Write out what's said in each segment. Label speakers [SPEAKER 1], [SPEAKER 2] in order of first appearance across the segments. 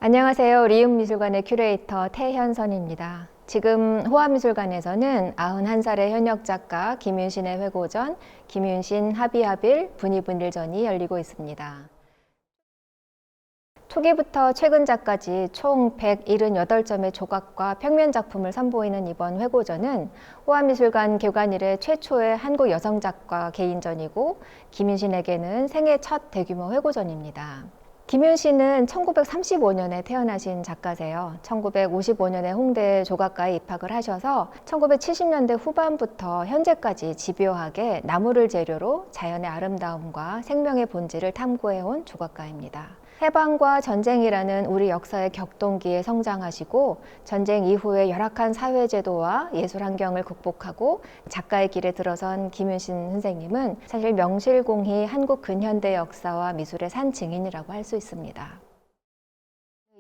[SPEAKER 1] 안녕하세요. 리움미술관의 큐레이터 태현선입니다. 지금 호암미술관에서는 91살의 현역 작가 김윤신의 회고전, 김윤신 하비하빌 분이분일전이 열리고 있습니다. 초기부터 최근작까지 총 178점의 조각과 평면 작품을 선보이는 이번 회고전은 호암미술관 개관 이래 최초의 한국 여성 작가 개인전이고 김윤신에게는 생애 첫 대규모 회고전입니다. 김윤신은 1935년에 태어나신 작가세요. 1955년에 홍대 조각과에 입학을 하셔서 1970년대 후반부터 현재까지 집요하게 나무를 재료로 자연의 아름다움과 생명의 본질을 탐구해온 조각가입니다. 해방과 전쟁이라는 우리 역사의 격동기에 성장하시고 전쟁 이후의 열악한 사회제도와 예술 환경을 극복하고 작가의 길에 들어선 김윤신 선생님은 사실 명실공히 한국 근현대 역사와 미술의 산 증인이라고 할 수 있습니다.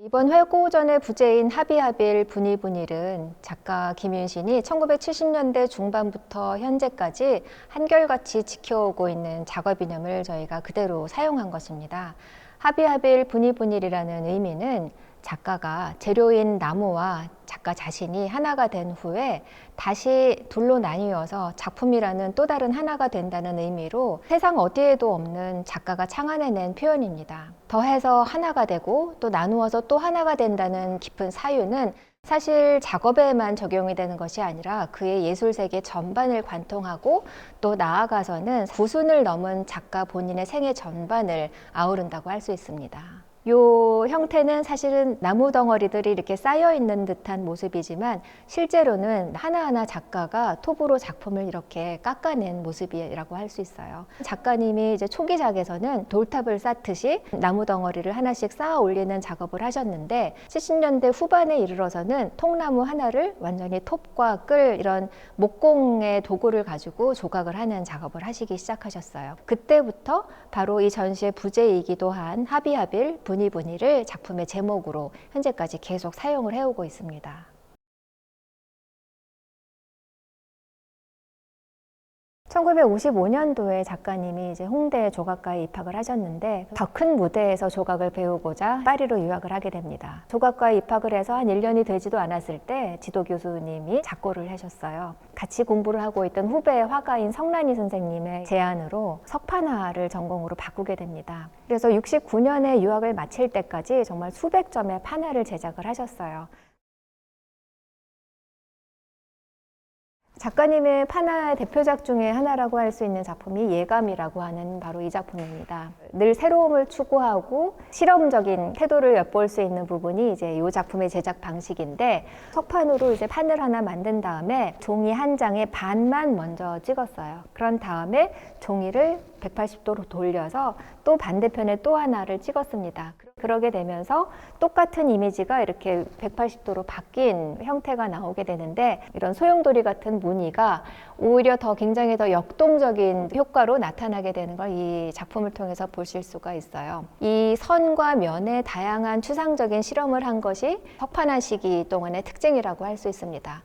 [SPEAKER 1] 이번 회고전의 부제인 하비하빌 분이분일은 작가 김윤신이 1970년대 중반부터 현재까지 한결같이 지켜오고 있는 작업 이념을 저희가 그대로 사용한 것입니다. 하비하빌 분이분일이라는 의미는 작가가 재료인 나무와 작가 자신이 하나가 된 후에 다시 둘로 나뉘어서 작품이라는 또 다른 하나가 된다는 의미로 세상 어디에도 없는 작가가 창안해낸 표현입니다. 더해서 하나가 되고 또 나누어서 또 하나가 된다는 깊은 사유는 사실 작업에만 적용이 되는 것이 아니라 그의 예술세계 전반을 관통하고 또 나아가서는 구순을 넘은 작가 본인의 생애 전반을 아우른다고 할 수 있습니다. 요 형태는 사실은 나무 덩어리들이 이렇게 쌓여 있는 듯한 모습이지만 실제로는 하나하나 작가가 톱으로 작품을 이렇게 깎아낸 모습이라고 할 수 있어요. 작가님이 이제 초기작에서는 돌탑을 쌓듯이 나무 덩어리를 하나씩 쌓아 올리는 작업을 하셨는데 70년대 후반에 이르러서는 통나무 하나를 완전히 톱과 끌 이런 목공의 도구를 가지고 조각을 하는 작업을 하시기 시작하셨어요. 그때부터 바로 이 전시의 부제이기도 한 하비하빌 분이분일을 작품의 제목으로 현재까지 계속 사용을 해오고 있습니다. 1955년도에 작가님이 이제 홍대 조각과에 입학을 하셨는데 더 큰 무대에서 조각을 배우고자 파리로 유학을 하게 됩니다. 조각과에 입학을 해서 한 1년이 되지도 않았을 때 지도 교수님이 작고를 하셨어요. 같이 공부를 하고 있던 후배 화가인 성란이 선생님의 제안으로 석판화를 전공으로 바꾸게 됩니다. 그래서 69년에 유학을 마칠 때까지 정말 수백 점의 판화를 제작을 하셨어요. 작가님의 판화의 대표작 중에 하나라고 할 수 있는 작품이 예감이라고 하는 바로 이 작품입니다. 늘 새로움을 추구하고 실험적인 태도를 엿볼 수 있는 부분이 이제 이 작품의 제작 방식인데 석판으로 이제 판을 하나 만든 다음에 종이 한 장에 반만 먼저 찍었어요. 그런 다음에 종이를 180도로 돌려서 또 반대편에 또 하나를 찍었습니다. 그러게 되면서 똑같은 이미지가 이렇게 180도로 바뀐 형태가 나오게 되는데 이런 소용돌이 같은 무늬가 오히려 더 굉장히 더 역동적인 효과로 나타나게 되는 걸 이 작품을 통해서 보실 수가 있어요. 이 선과 면의 다양한 추상적인 실험을 한 것이 석판화 시기 동안의 특징이라고 할 수 있습니다.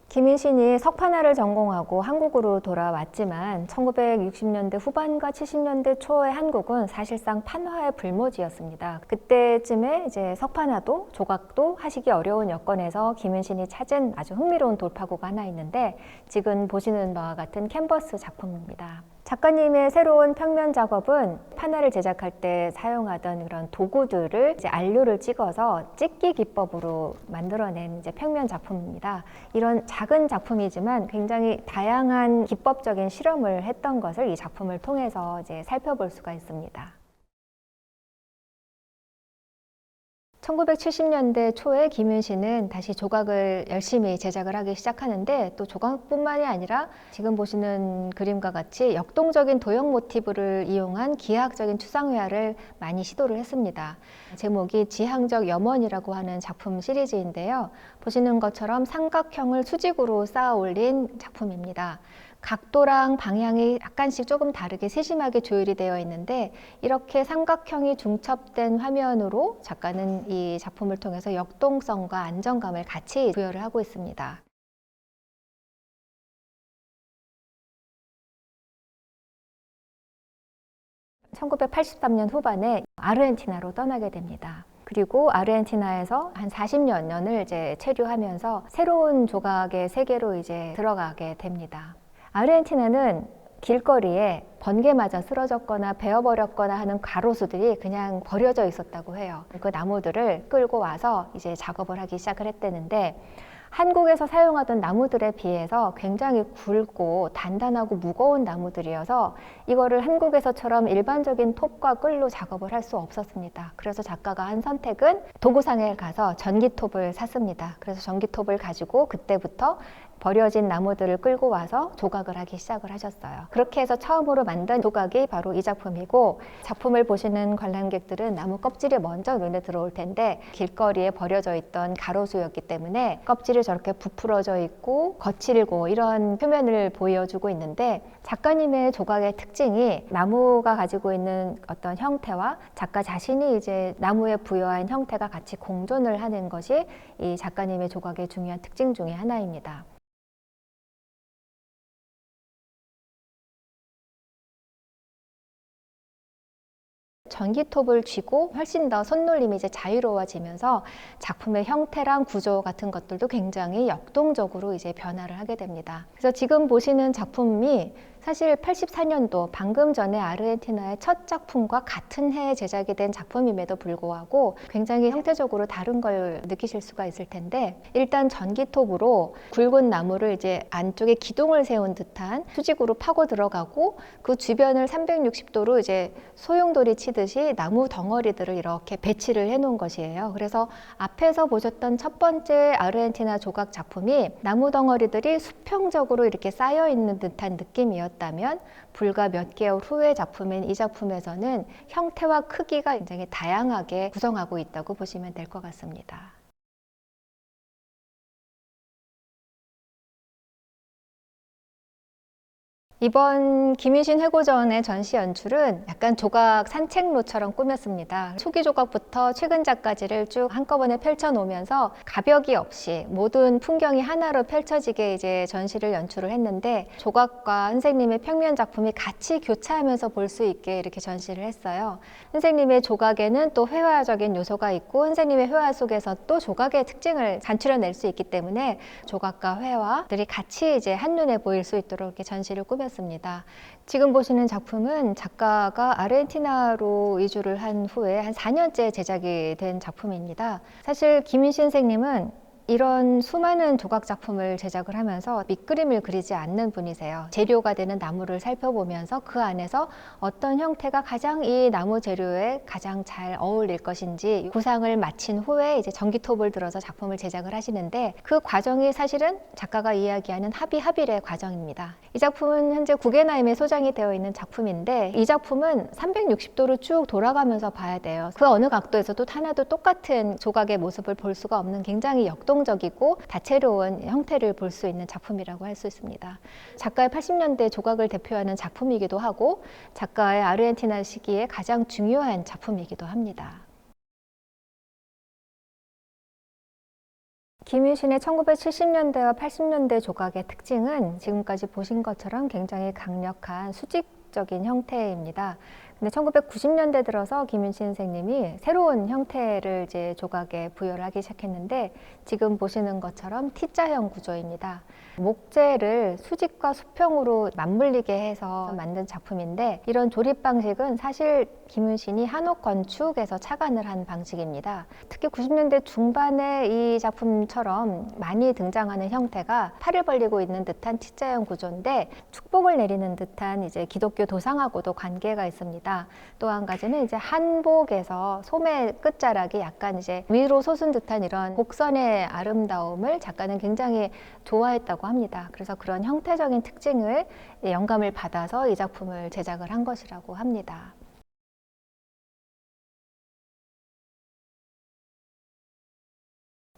[SPEAKER 1] 김윤신이 석판화를 전공하고 한국으로 돌아왔지만 1960년대 후반과 70년대 초의 한국은 사실상 판화의 불모지였습니다. 그때쯤에 이제 석판화도 조각도 하시기 어려운 여건에서 김윤신이 찾은 아주 흥미로운 돌파구가 하나 있는데 지금 보시는 바와 같은 캔버스 작품입니다. 작가님의 새로운 평면 작업은 판화를 제작할 때 사용하던 그런 도구들을 이제 안료를 찍어서 찍기 기법으로 만들어낸 이제 평면 작품입니다. 이런 작은 작품이지만 굉장히 다양한 기법적인 실험을 했던 것을 이 작품을 통해서 이제 살펴볼 수가 있습니다. 1970년대 초에 김윤신은 다시 조각을 열심히 제작을 하기 시작하는데 또 조각뿐만이 아니라 지금 보시는 그림과 같이 역동적인 도형 모티브를 이용한 기하학적인 추상회화를 많이 시도를 했습니다. 제목이 지향적 염원이라고 하는 작품 시리즈인데요. 보시는 것처럼 삼각형을 수직으로 쌓아 올린 작품입니다. 각도랑 방향이 약간씩 조금 다르게 세심하게 조율이 되어 있는데 이렇게 삼각형이 중첩된 화면으로 작가는 이 작품을 통해서 역동성과 안정감을 같이 부여를 하고 있습니다. 1983년 후반에 아르헨티나로 떠나게 됩니다. 그리고 아르헨티나에서 한 40년을 이제 체류하면서 새로운 조각의 세계로 이제 들어가게 됩니다. 아르헨티나는 길거리에 번개 맞아 쓰러졌거나 베어버렸거나 하는 가로수들이 그냥 버려져 있었다고 해요. 그 나무들을 끌고 와서 이제 작업을 하기 시작을 했다는데, 한국에서 사용하던 나무들에 비해서 굉장히 굵고 단단하고 무거운 나무들이어서 이거를 한국에서처럼 일반적인 톱과 끌로 작업을 할 수 없었습니다. 그래서 작가가 한 선택은 도구상에 가서 전기톱을 샀습니다. 그래서 전기톱을 가지고 그때부터 버려진 나무들을 끌고 와서 조각을 하기 시작을 하셨어요. 그렇게 해서 처음으로 만든 조각이 바로 이 작품이고, 작품을 보시는 관람객들은 나무 껍질이 먼저 눈에 들어올 텐데 길거리에 버려져 있던 가로수였기 때문에 껍질이 저렇게 부풀어져 있고 거칠고 이런 표면을 보여주고 있는데, 작가님의 조각의 특징이 나무가 가지고 있는 어떤 형태와 작가 자신이 이제 나무에 부여한 형태가 같이 공존을 하는 것이 이 작가님의 조각의 중요한 특징 중에 하나입니다. 전기톱을 쥐고 훨씬 더 손놀림이 이제 자유로워지면서 작품의 형태랑 구조 같은 것들도 굉장히 역동적으로 이제 변화를 하게 됩니다. 그래서 지금 보시는 작품이 사실 84년도 방금 전에 아르헨티나의 첫 작품과 같은 해에 제작이 된 작품임에도 불구하고 굉장히 형태적으로 다른 걸 느끼실 수가 있을 텐데, 일단 전기톱으로 굵은 나무를 이제 안쪽에 기둥을 세운 듯한 수직으로 파고 들어가고 그 주변을 360도로 이제 소용돌이 치듯이 나무 덩어리들을 이렇게 배치를 해 놓은 것이에요. 그래서 앞에서 보셨던 첫 번째 아르헨티나 조각 작품이 나무 덩어리들이 수평적으로 이렇게 쌓여 있는 듯한 느낌이었다면, 불과 몇 개월 후의 작품인 이 작품에서는 형태와 크기가 굉장히 다양하게 구성하고 있다고 보시면 될 것 같습니다. 이번 김유신 회고전의 전시 연출은 약간 조각 산책로처럼 꾸몄습니다. 초기 조각부터 최근 작까지를 쭉 한꺼번에 펼쳐놓으면서 가벽이 없이 모든 풍경이 하나로 펼쳐지게 이제 전시를 연출을 했는데, 조각과 선생님의 평면 작품이 같이 교차하면서 볼 수 있게 이렇게 전시를 했어요. 선생님의 조각에는 또 회화적인 요소가 있고 선생님의 회화 속에서 또 조각의 특징을 간추려낼 수 있기 때문에 조각과 회화들이 같이 이제 한눈에 보일 수 있도록 이렇게 전시를 꾸몄습니다. 지금 보시는 작품은 작가가 아르헨티나로 이주를 한 후에 한 4년째 제작이 된 작품입니다. 사실 김윤신 선생님은 이런 수많은 조각 작품을 제작을 하면서 밑그림을 그리지 않는 분이세요. 재료가 되는 나무를 살펴보면서 그 안에서 어떤 형태가 가장 이 나무 재료에 가장 잘 어울릴 것인지 구상을 마친 후에 이제 전기톱을 들어서 작품을 제작을 하시는데, 그 과정이 사실은 작가가 이야기하는 합일의 과정입니다. 이 작품은 현재 구겐하임에 소장이 되어 있는 작품인데, 이 작품은 360도로 쭉 돌아가면서 봐야 돼요. 그 어느 각도에서도 하나도 똑같은 조각의 모습을 볼 수가 없는 굉장히 역동적이고 다채로운 형태를 볼 수 있는 작품이라고 할 수 있습니다. 작가의 80년대 조각을 대표하는 작품이기도 하고 작가의 아르헨티나 시기에 가장 중요한 작품이기도 합니다. 김유신의 1970년대와 80년대 조각의 특징은 지금까지 보신 것처럼 굉장히 강력한 수직적인 형태입니다. 근데 1990년대 들어서 김윤신 선생님이 새로운 형태를 이제 조각에 부여를 하기 시작했는데, 지금 보시는 것처럼 T자형 구조입니다. 목재를 수직과 수평으로 맞물리게 해서 만든 작품인데, 이런 조립 방식은 사실 김윤신이 한옥 건축에서 착안을 한 방식입니다. 특히 90년대 중반에 이 작품처럼 많이 등장하는 형태가 팔을 벌리고 있는 듯한 T자형 구조인데, 축복을 내리는 듯한 이제 기독교 도상하고도 관계가 있습니다. 또 한 가지는 이제 한복에서 소매 끝자락이 약간 이제 위로 솟은 듯한 이런 곡선의 아름다움을 작가는 굉장히 좋아했다고 합니다. 그래서 그런 형태적인 특징을 영감을 받아서 이 작품을 제작을 한 것이라고 합니다.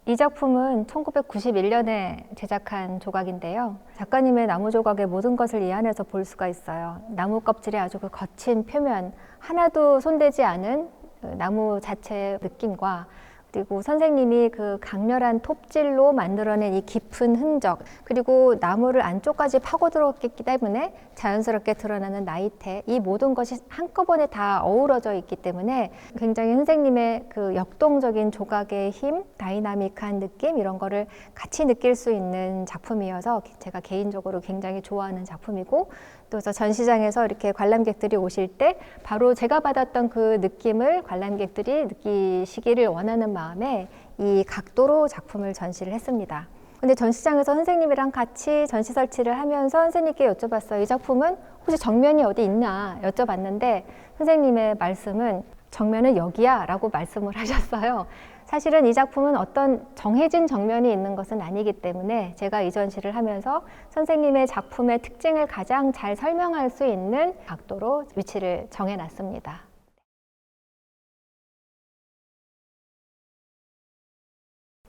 [SPEAKER 1] 이 작품은 1991년에 제작한 조각인데요. 작가님의 나무 조각의 모든 것을 이 안에서 볼 수가 있어요. 나무 껍질의 아주 그 거친 표면, 하나도 손대지 않은 나무 자체의 느낌과 그리고 선생님이 그 강렬한 톱질로 만들어낸 이 깊은 흔적, 그리고 나무를 안쪽까지 파고들었기 때문에 자연스럽게 드러나는 나이테, 이 모든 것이 한꺼번에 다 어우러져 있기 때문에 굉장히 선생님의 그 역동적인 조각의 힘, 다이나믹한 느낌, 이런 거를 같이 느낄 수 있는 작품이어서 제가 개인적으로 굉장히 좋아하는 작품이고, 또 전시장에서 이렇게 관람객들이 오실 때 바로 제가 받았던 그 느낌을 관람객들이 느끼시기를 원하는 마음에 이 각도로 작품을 전시를 했습니다. 근데 전시장에서 선생님이랑 같이 전시 설치를 하면서 선생님께 여쭤봤어요. 이 작품은 혹시 정면이 어디 있나 여쭤봤는데 선생님의 말씀은 정면은 여기야 라고 말씀을 하셨어요. 사실은 이 작품은 어떤 정해진 정면이 있는 것은 아니기 때문에 제가 이 전시를 하면서 선생님의 작품의 특징을 가장 잘 설명할 수 있는 각도로 위치를 정해놨습니다.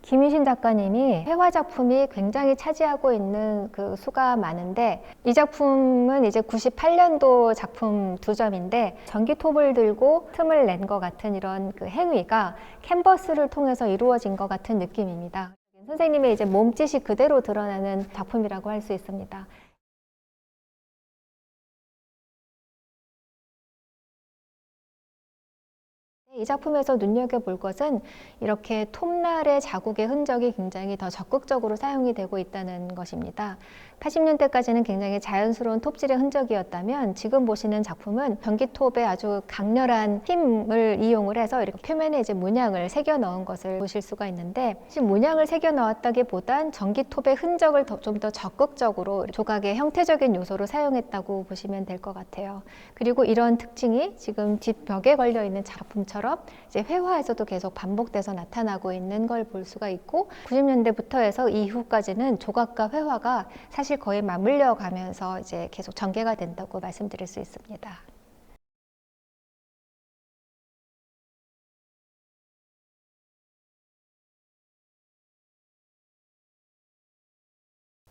[SPEAKER 1] 김유신 작가님이 회화 작품이 굉장히 차지하고 있는 그 수가 많은데, 이 작품은 이제 98년도 작품 2점인데 전기톱을 들고 틈을 낸 것 같은 이런 그 행위가 캔버스를 통해서 이루어진 것 같은 느낌입니다. 선생님의 이제 몸짓이 그대로 드러나는 작품이라고 할 수 있습니다. 이 작품에서 눈여겨볼 것은 이렇게 톱날의 자국의 흔적이 굉장히 더 적극적으로 사용이 되고 있다는 것입니다. 80년대까지는 굉장히 자연스러운 톱질의 흔적이었다면 지금 보시는 작품은 전기톱의 아주 강렬한 힘을 이용을 해서 이렇게 표면에 이제 문양을 새겨 넣은 것을 보실 수가 있는데, 지금 문양을 새겨 넣었다기보단 전기톱의 흔적을 좀 더 적극적으로 조각의 형태적인 요소로 사용했다고 보시면 될 것 같아요. 그리고 이런 특징이 지금 뒷벽에 걸려 있는 작품처럼 이제 회화에서도 계속 반복돼서 나타나고 있는 걸 볼 수가 있고, 90년대부터 해서 이후까지는 조각과 회화가 사실 거의 맞물려 가면서 이제 계속 전개가 된다고 말씀드릴 수 있습니다.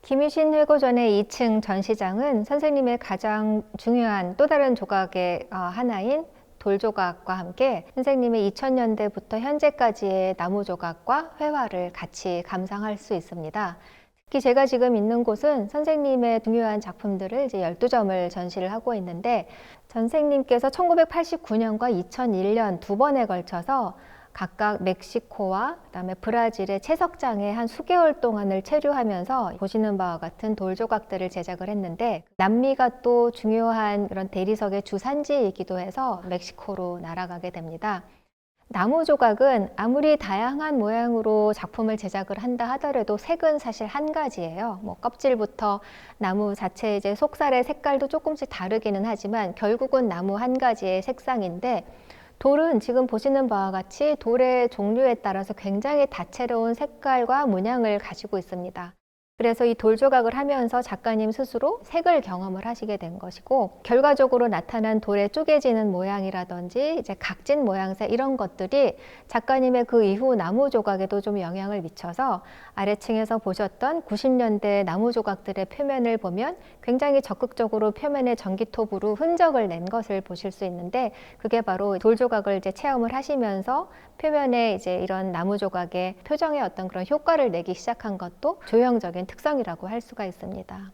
[SPEAKER 1] 김유신 회고전의 2층 전시장은 선생님의 가장 중요한 또 다른 조각의 하나인 돌조각과 함께 선생님의 2000년대부터 현재까지의 나무 조각과 회화를 같이 감상할 수 있습니다. 특히 제가 지금 있는 곳은 선생님의 중요한 작품들을 이제 12점을 전시를 하고 있는데, 선생님께서 1989년과 2001년 2번에 걸쳐서 각각 멕시코와 그다음에 브라질의 채석장에 한 수개월 동안을 체류하면서 보시는 바와 같은 돌조각들을 제작을 했는데, 남미가 또 중요한 그런 대리석의 주산지이기도 해서 멕시코로 날아가게 됩니다. 나무 조각은 아무리 다양한 모양으로 작품을 제작을 한다 하더라도 색은 사실 한 가지예요. 뭐 껍질부터 나무 자체 이제 속살의 색깔도 조금씩 다르기는 하지만 결국은 나무 한 가지의 색상인데, 돌은 지금 보시는 바와 같이 돌의 종류에 따라서 굉장히 다채로운 색깔과 문양을 가지고 있습니다. 그래서 이 돌조각을 하면서 작가님 스스로 색을 경험을 하시게 된 것이고, 결과적으로 나타난 돌의 쪼개지는 모양이라든지 이제 각진 모양새, 이런 것들이 작가님의 그 이후 나무 조각에도 좀 영향을 미쳐서 아래층에서 보셨던 90년대 나무 조각들의 표면을 보면 굉장히 적극적으로 표면에 전기톱으로 흔적을 낸 것을 보실 수 있는데, 그게 바로 돌조각을 이제 체험을 하시면서 표면에 이제 이런 나무 조각의 표정의 어떤 그런 효과를 내기 시작한 것도 조형적인 특성이라고 할 수가 있습니다.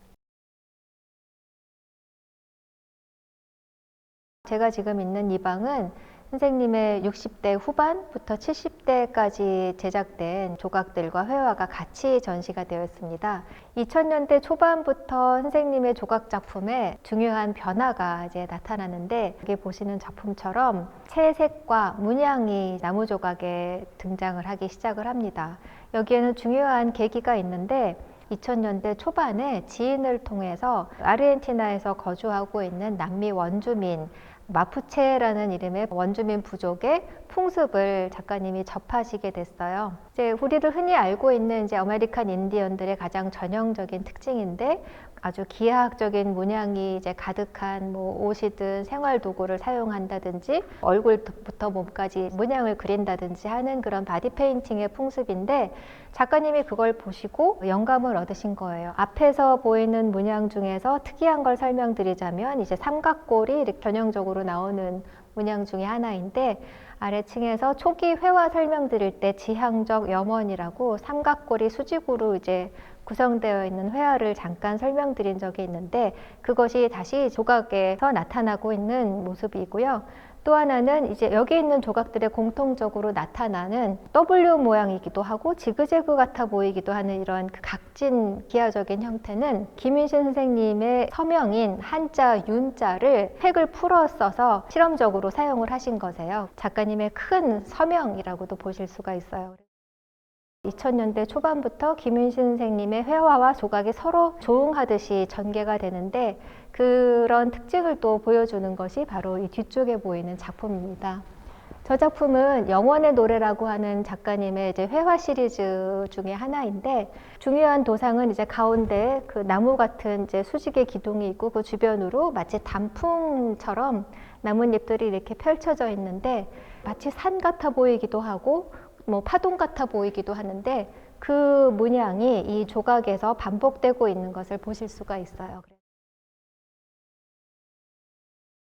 [SPEAKER 1] 제가 지금 있는 이 방은 선생님의 60대 후반부터 70대까지 제작된 조각들과 회화가 같이 전시가 되어 있습니다. 2000년대 초반부터 선생님의 조각 작품에 중요한 변화가 이제 나타나는데, 여기 보시는 작품처럼 채색과 문양이 나무 조각에 등장을 하기 시작을 합니다. 여기에는 중요한 계기가 있는데, 2000년대 초반에 지인을 통해서 아르헨티나에서 거주하고 있는 남미 원주민 마푸체라는 이름의 원주민 부족의 풍습을 작가님이 접하시게 됐어요. 이제 우리를 흔히 알고 있는 이제 아메리칸 인디언들의 가장 전형적인 특징인데, 아주 기하학적인 문양이 이제 가득한 뭐 옷이든 생활 도구를 사용한다든지 얼굴부터 몸까지 문양을 그린다든지 하는 그런 바디 페인팅의 풍습인데 작가님이 그걸 보시고 영감을 얻으신 거예요. 앞에서 보이는 문양 중에서 특이한 걸 설명드리자면 이제 삼각골이 이렇게 전형적으로 나오는 문양 중에 하나인데 아래층에서 초기 회화 설명드릴 때 지향적 염원이라고 삼각골이 수직으로 이제 구성되어 있는 회화를 잠깐 설명드린 적이 있는데 그것이 다시 조각에서 나타나고 있는 모습이고요. 또 하나는 이제 여기 있는 조각들의 공통적으로 나타나는 W 모양이기도 하고 지그재그 같아 보이기도 하는 이런 그 각진 기하적인 형태는 김윤신 선생님의 서명인 한자 윤자를 획을 풀어 써서 실험적으로 사용을 하신 거세요. 작가님의 큰 서명이라고도 보실 수가 있어요. 2000년대 초반부터 김윤신 선생님의 회화와 조각이 서로 조응하듯이 전개가 되는데 그런 특징을 또 보여주는 것이 바로 이 뒤쪽에 보이는 작품입니다. 저 작품은 영원의 노래라고 하는 작가님의 이제 회화 시리즈 중에 하나인데 중요한 도상은 이제 가운데 그 나무 같은 이제 수직의 기둥이 있고 그 주변으로 마치 단풍처럼 나뭇잎들이 이렇게 펼쳐져 있는데 마치 산 같아 보이기도 하고 뭐 파동 같아 보이기도 하는데 그 문양이 이 조각에서 반복되고 있는 것을 보실 수가 있어요.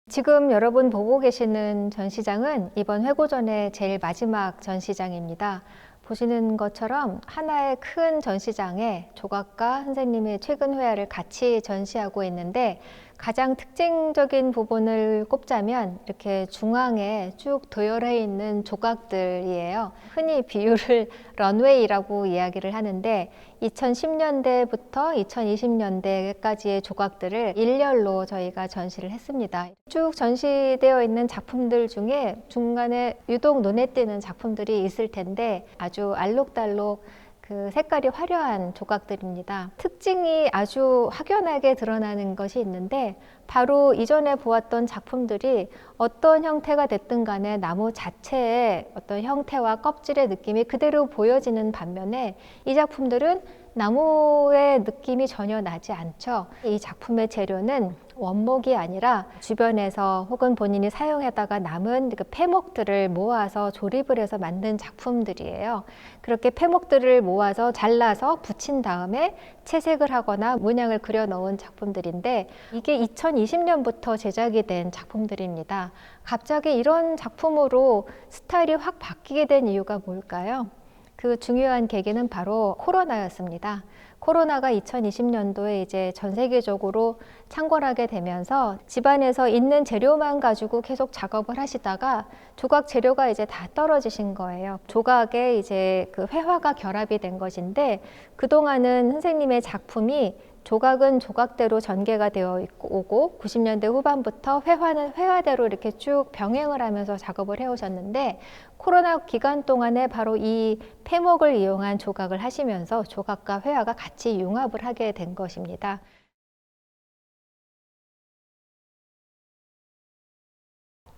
[SPEAKER 1] 지금 여러분 보고 계시는 전시장은 이번 회고전의 제일 마지막 전시장입니다. 보시는 것처럼 하나의 큰 전시장에 조각과 선생님의 최근 회화를 같이 전시하고 있는데 가장 특징적인 부분을 꼽자면 이렇게 중앙에 쭉 도열해 있는 조각들이에요. 흔히 비유를 런웨이라고 이야기를 하는데 2010년대부터 2020년대까지의 조각들을 일렬로 저희가 전시를 했습니다. 쭉 전시되어 있는 작품들 중에 중간에 유독 눈에 띄는 작품들이 있을 텐데 아주 알록달록 그 색깔이 화려한 조각들입니다. 특징이 아주 확연하게 드러나는 것이 있는데 바로 이전에 보았던 작품들이 어떤 형태가 됐든 간에 나무 자체의 어떤 형태와 껍질의 느낌이 그대로 보여지는 반면에 이 작품들은 나무의 느낌이 전혀 나지 않죠. 이 작품의 재료는 원목이 아니라 주변에서 혹은 본인이 사용하다가 남은 그 폐목들을 모아서 조립을 해서 만든 작품들이에요. 그렇게 폐목들을 모아서 잘라서 붙인 다음에 채색을 하거나 문양을 그려 넣은 작품들인데 이게 2020년부터 제작이 된 작품들입니다. 갑자기 이런 작품으로 스타일이 확 바뀌게 된 이유가 뭘까요? 그 중요한 계기는 바로 코로나였습니다. 코로나가 2020년도에 이제 전 세계적으로 창궐하게 되면서 집안에서 있는 재료만 가지고 계속 작업을 하시다가 조각 재료가 이제 다 떨어지신 거예요. 조각에 이제 그 회화가 결합이 된 것인데 그동안은 선생님의 작품이 조각은 조각대로 전개가 되어 오고 90년대 후반부터 회화는 회화대로 이렇게 쭉 병행을 하면서 작업을 해오셨는데 코로나 기간 동안에 바로 이 폐목을 이용한 조각을 하시면서 조각과 회화가 같이 융합을 하게 된 것입니다.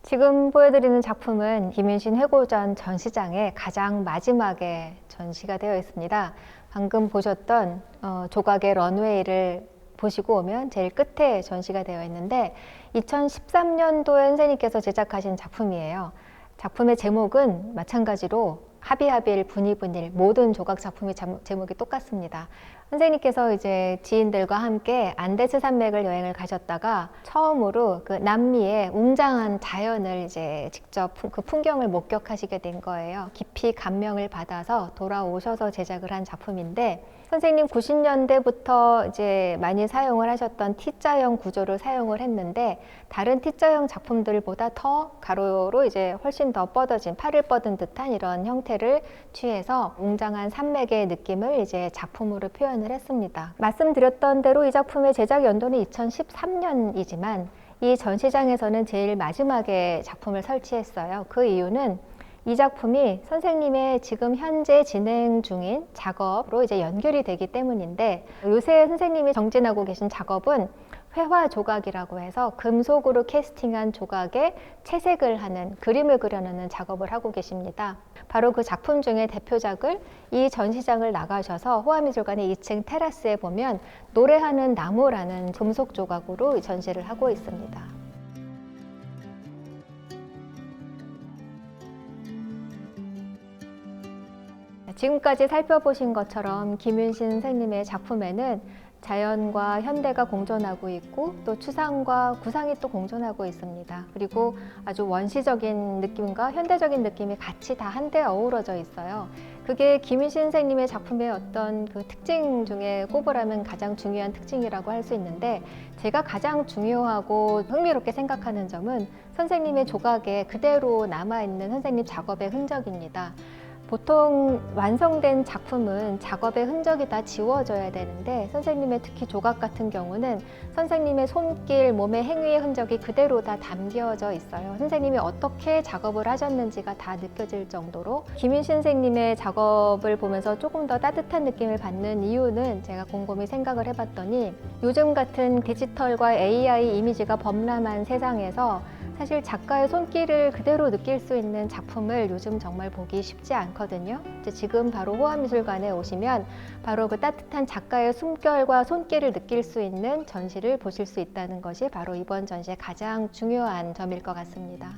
[SPEAKER 1] 지금 보여드리는 작품은 김윤신 회고전 전시장의 가장 마지막에 전시가 되어 있습니다. 방금 보셨던 조각의 런웨이를 보시고 오면 제일 끝에 전시가 되어 있는데 2013년도에 선생님께서 제작하신 작품이에요. 작품의 제목은 마찬가지로 하비하빌 분이분일 모든 조각 작품의 제목이 똑같습니다. 선생님께서 이제 지인들과 함께 안데스 산맥을 여행을 가셨다가 처음으로 그 남미의 웅장한 자연을 이제 직접 그 풍경을 목격하시게 된 거예요. 깊이 감명을 받아서 돌아오셔서 제작을 한 작품인데 선생님 90년대부터 이제 많이 사용을 하셨던 T자형 구조를 사용을 했는데 다른 T자형 작품들보다 더 가로로 이제 훨씬 더 뻗어진 팔을 뻗은 듯한 이런 형태를 취해서 웅장한 산맥의 느낌을 이제 작품으로 표현을 했습니다. 말씀드렸던 대로 이 작품의 제작 연도는 2013년이지만 이 전시장에서는 제일 마지막에 작품을 설치했어요. 그 이유는 이 작품이 선생님의 지금 현재 진행 중인 작업으로 이제 연결이 되기 때문인데 요새 선생님이 정진하고 계신 작업은 회화 조각이라고 해서 금속으로 캐스팅한 조각에 채색을 하는, 그림을 그려내는 작업을 하고 계십니다. 바로 그 작품 중에 대표작을 이 전시장을 나가셔서 호암미술관의 2층 테라스에 보면 노래하는 나무라는 금속 조각으로 전시를 하고 있습니다. 지금까지 살펴보신 것처럼 김윤신 선생님의 작품에는 자연과 현대가 공존하고 있고 또 추상과 구상이 또 공존하고 있습니다. 그리고 아주 원시적인 느낌과 현대적인 느낌이 같이 다 한데 어우러져 있어요. 그게 김윤신 선생님의 작품의 어떤 그 특징 중에 꼽으라면 가장 중요한 특징이라고 할 수 있는데, 제가 가장 중요하고 흥미롭게 생각하는 점은 선생님의 조각에 그대로 남아있는 선생님 작업의 흔적입니다. 보통 완성된 작품은 작업의 흔적이 다 지워져야 되는데, 선생님의 특히 조각 같은 경우는 선생님의 손길, 몸의 행위의 흔적이 그대로 다 담겨져 있어요. 선생님이 어떻게 작업을 하셨는지가 다 느껴질 정도로. 김윤신 선생님의 작업을 보면서 조금 더 따뜻한 느낌을 받는 이유는 제가 곰곰이 생각을 해봤더니, 요즘 같은 디지털과 AI 이미지가 범람한 세상에서 사실 작가의 손길을 그대로 느낄 수 있는 작품을 요즘 정말 보기 쉽지 않거든요. 지금 바로 호암미술관에 오시면 바로 그 따뜻한 작가의 숨결과 손길을 느낄 수 있는 전시를 보실 수 있다는 것이 바로 이번 전시의 가장 중요한 점일 것 같습니다.